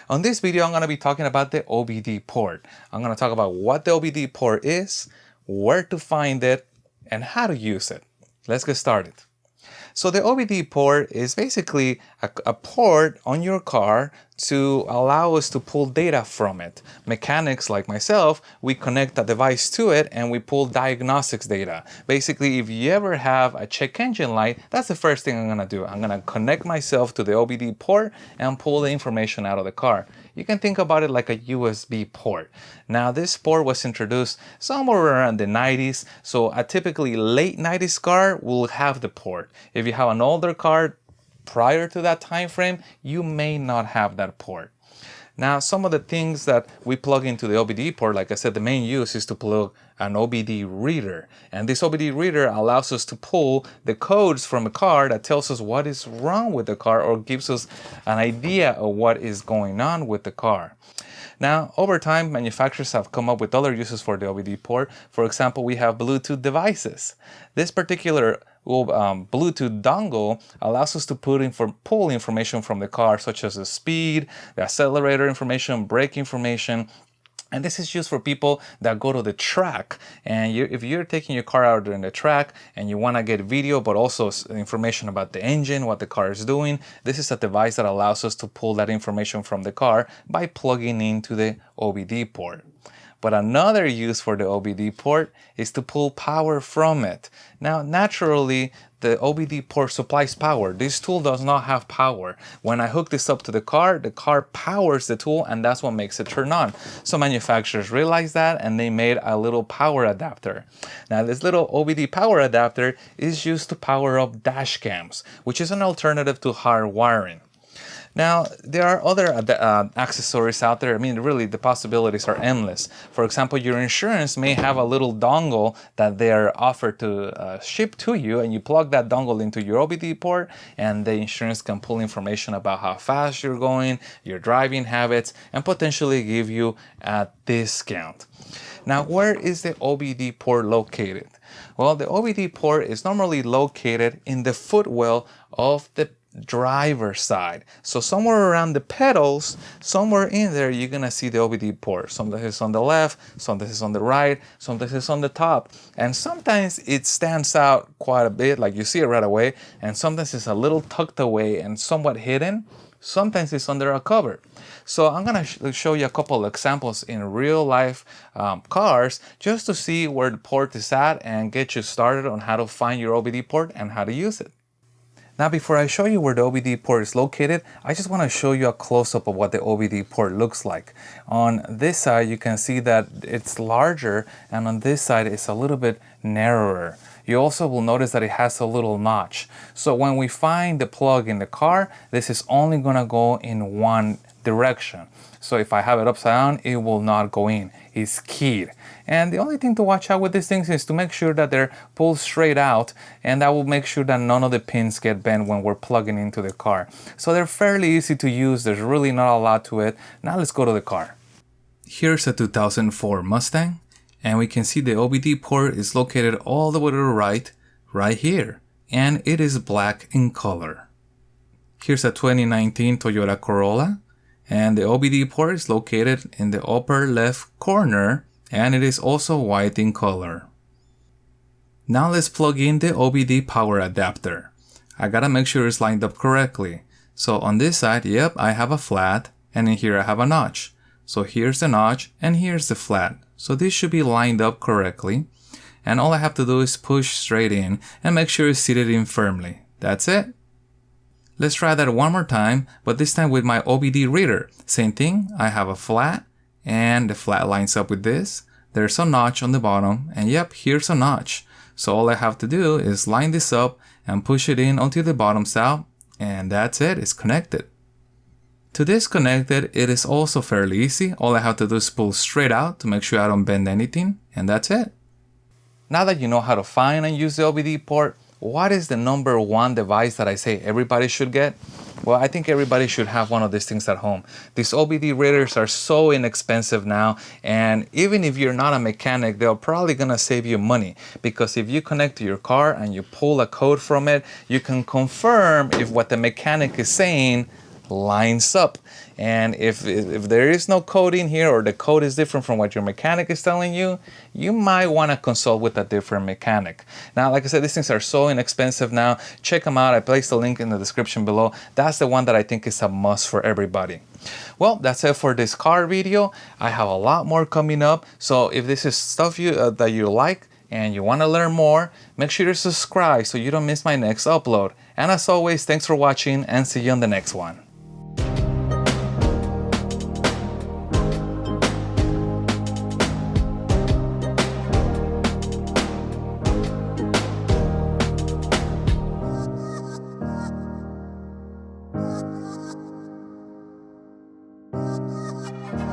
On this video, I'm going to be talking about the OBD port. I'm going to talk about what the OBD port is, where to find it, and how to use it. Let's get started. So the OBD port is basically a port on your car to allow us to pull data from it. Mechanics like myself, we connect a device to it and we pull diagnostics data. Basically, if you ever have a check engine light, that's the first thing I'm going to do. I'm going to connect myself to the OBD port and pull the information out of the car. You can think about it like a USB port. Now, this port was introduced somewhere around the 90s, so a typically late 90s car will have the port. If you have an older car prior to that time frame, you may not have that port. Now, some of the things that we plug into the OBD port, like I said, the main use is to plug an OBD reader. And this OBD reader allows us to pull the codes from a car that tells us what is wrong with the car or gives us an idea of what is going on with the car. Now, over time, manufacturers have come up with other uses for the OBD port. For example, we have Bluetooth devices. This particular Bluetooth dongle allows us to pull information from the car, such as the speed, the accelerator information, brake information. And this is used for people that go to the track. And if you're taking your car out during the track and you want to get video, but also information about the engine, what the car is doing, this is a device that allows us to pull that information from the car by plugging into the OBD port. But another use for the OBD port is to pull power from it. Now, naturally, the OBD port supplies power. This tool does not have power. When I hook this up to the car powers the tool, and that's what makes it turn on. So manufacturers realized that, and they made a little power adapter. Now, this little OBD power adapter is used to power up dash cams, which is an alternative to hard wiring. Now, there are other accessories out there. I mean, really, the possibilities are endless. For example, your insurance may have a little dongle that they're offered to ship to you, and you plug that dongle into your OBD port, and the insurance can pull information about how fast you're going, your driving habits, and potentially give you a discount. Now, where is the OBD port located? Well, the OBD port is normally located in the footwell of the driver's side. So somewhere around the pedals, somewhere in there, you're gonna see the OBD port. Sometimes it's on the left, sometimes it's on the right, sometimes it's on the top. And sometimes it stands out quite a bit, like you see it right away, and sometimes it's a little tucked away and somewhat hidden. Sometimes it's under a cover. So I'm gonna show you a couple of examples in real life cars just to see where the port is at and get you started on how to find your OBD port and how to use it. Now, before I show you where the OBD port is located, I just want to show you a close-up of what the OBD port looks like. On this side, you can see that it's larger, and on this side, it's a little bit narrower. You also will notice that it has a little notch. So when we find the plug in the car, this is only going to go in one direction. So if I have it upside down, it will not go in. It's keyed. And the only thing to watch out with these things is to make sure that they're pulled straight out, and that will make sure that none of the pins get bent when we're plugging into the car. So they're fairly easy to use. There's really not a lot to it. Now let's go to the car. Here's a 2004 Mustang, and we can see the OBD port is located all the way to the right here, and it is black in color. Here's a 2019 Toyota Corolla, and the OBD port is located in the upper left corner, and it is also white in color. Now let's plug in the OBD power adapter. I gotta make sure it's lined up correctly. So on this side, yep, I have a flat, and in here I have a notch. So here's the notch, and here's the flat. So this should be lined up correctly. And all I have to do is push straight in and make sure it's seated in firmly. That's it. Let's try that one more time, but this time with my OBD reader. Same thing, I have a flat, and the flat lines up with this. There's a notch on the bottom, and yep, here's a notch. So all I have to do is line this up and push it in until the bottom's out, and that's it, it's connected. To disconnect it, it is also fairly easy. All I have to do is pull straight out to make sure I don't bend anything, and that's it. Now that you know how to find and use the OBD port, what is the number one device that I say everybody should get? Well, I think everybody should have one of these things at home. These OBD readers are so inexpensive now, and even if you're not a mechanic, they're probably gonna save you money, because if you connect to your car and you pull a code from it, you can confirm if what the mechanic is saying lines up. And if there is no code in here, or the code is different from what your mechanic is telling you, you might want to consult with a different mechanic. Now, like I said, these things are so inexpensive now. Check them out. I placed a link in the description below. That's the one that I think is a must for everybody. Well, that's it for this car video. I have a lot more coming up. So if this is stuff that you like and you want to learn more, make sure to subscribe so you don't miss my next upload. And as always, thanks for watching, and see you on the next one.